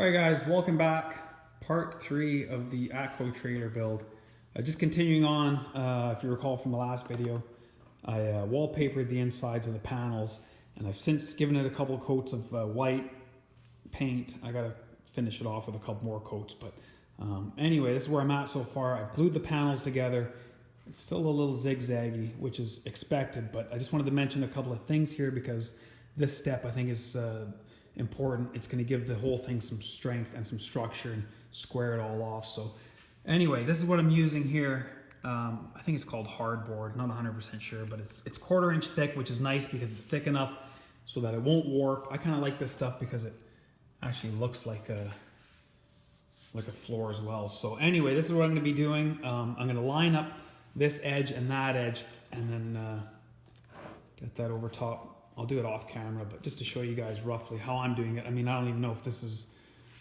Alright guys, welcome back. Part 3 of the Atco trailer build. Just continuing on, if you recall from the last video, I wallpapered the insides of the panels and I've since given it a couple of coats of white paint. I gotta finish it off with a couple more coats, but anyway, this is where I'm at so far. I've glued the panels together. It's still a little zigzaggy, which is expected, but I just wanted to mention a couple of things here because this step I think is important. It's going to give the whole thing some strength and some structure and square it all off. So anyway, this is what I'm using here. I think it's called hardboard, not 100% sure, but it's 1/4 inch thick, which is nice because it's thick enough so that it won't warp. I kind of like this stuff because it actually looks like a floor as well. So anyway, this is what I'm going to be doing. I'm going to line up this edge and that edge and then get that over top. I'll do it off camera, but just to show you guys roughly how I'm doing it. I mean, I don't even know if this is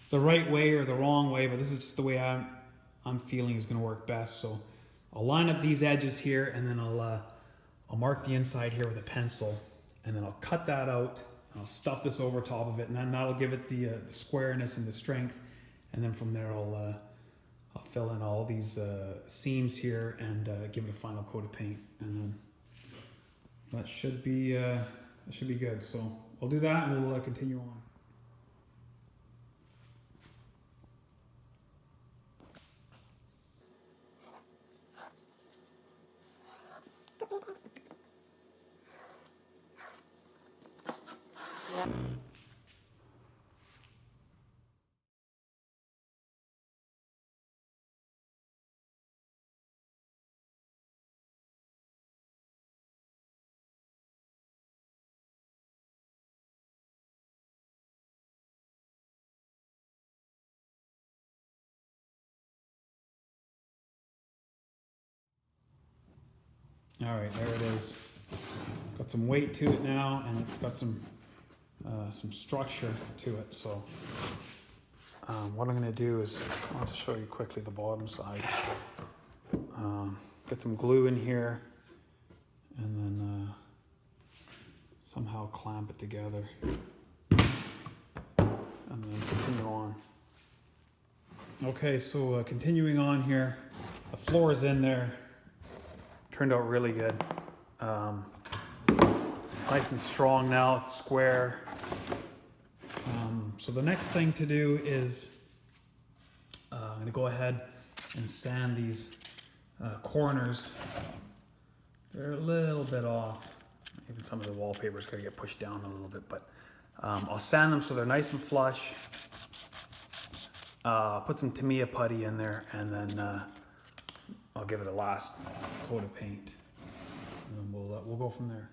the right way or the wrong way, but this is just the way I'm feeling is going to work best. So I'll line up these edges here and then I'll mark the inside here with a pencil and then I'll cut that out and I'll stuff this over top of it and then that'll give it the squareness and the strength. And then from there I'll fill in all these seams here and give it a final coat of paint, and then that should be good. So I'll do that and we'll continue on. All right, there it is. Got some weight to it now, and it's got some structure to it. So what I'm going to do is I want to show you quickly the bottom side. Get some glue in here, and then somehow clamp it together, and then continue on. Okay, so continuing on here, the floor is in there. Turned out really good. It's nice and strong now, it's square. So the next thing to do is I'm gonna go ahead and sand these corners. They're a little bit off. Even some of the wallpaper's gotta get pushed down a little bit, but I'll sand them so they're nice and flush. Put some Tamiya putty in there and then I'll give it a last coat of paint, and then we'll go from there.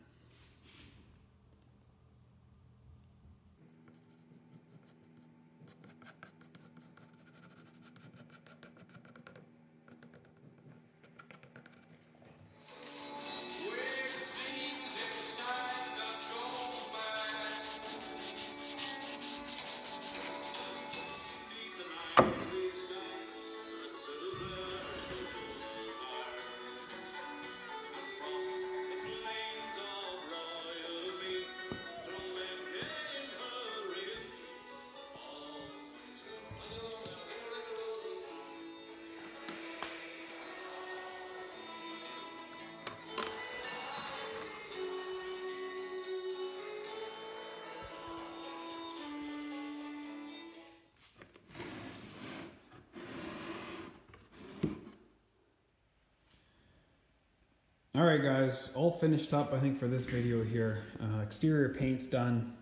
All right guys, all finished up I think for this video here. Exterior paint's done.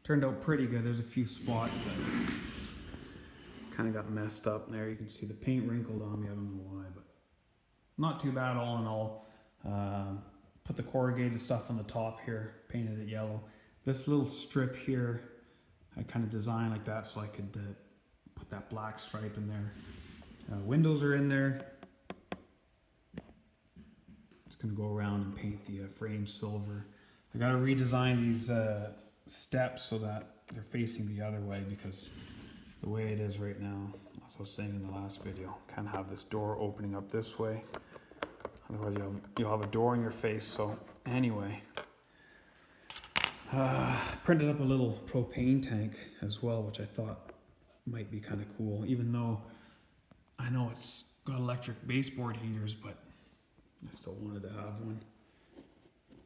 Turned out pretty good. There's a few spots that kind of got messed up there. You can see the paint wrinkled on me, I don't know why, but not too bad all in all. Put the corrugated stuff on the top here, painted it yellow. This little strip here, I kind of designed like that so I could put that black stripe in there. Windows are in there. Going to go around and paint the frame silver. I got to redesign these steps so that they're facing the other way, because the way it is right now, as I was saying in the last video, kind of have this door opening up this way. Otherwise you'll have a door in your face. So anyway, printed up a little propane tank as well, which I thought might be kind of cool, even though I know it's got electric baseboard heaters, but I still wanted to have one.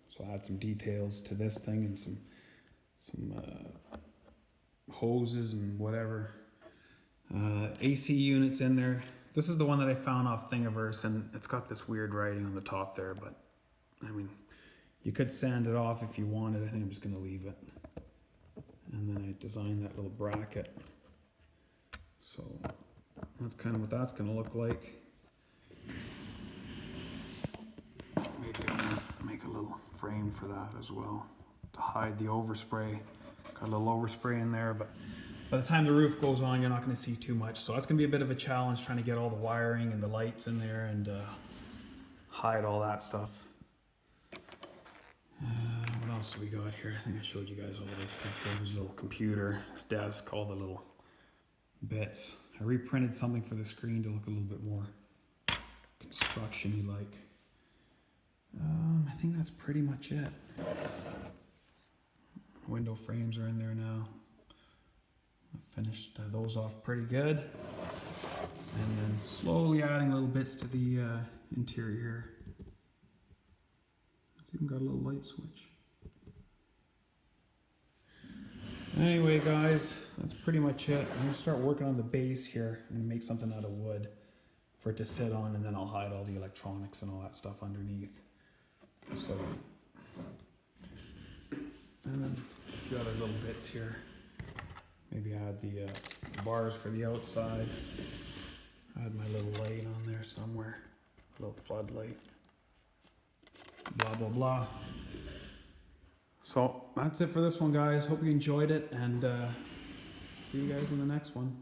So I add some details to this thing and some hoses and whatever. AC units in there. This is the one that I found off Thingiverse, and it's got this weird writing on the top there, but I mean, you could sand it off if you wanted. I think I'm just going to leave it. And then I designed that little bracket. So that's kind of what that's going to look like. Maybe I'll make a little frame for that as well to hide the overspray. Got a little overspray in there, but by the time the roof goes on, you're not going to see too much. So that's going to be a bit of a challenge trying to get all the wiring and the lights in there and hide all that stuff. What else do we got here? I think I showed you guys all this stuff here. There's a little computer, this desk, all the little bits. I reprinted something for the screen to look a little bit more construction-y like. I think that's pretty much it. Window frames are in there now. I finished those off pretty good. And then slowly adding little bits to the interior. It's even got a little light switch. Anyway, guys, that's pretty much it. I'm gonna start working on the base here. I'm gonna make something out of wood for it to sit on, and then I'll hide all the electronics and all that stuff underneath. So, and then a few other little bits here. Maybe add the bars for the outside. Add my little light on there somewhere. A little floodlight. Blah, blah, blah. So that's it for this one, guys. Hope you enjoyed it, and see you guys in the next one.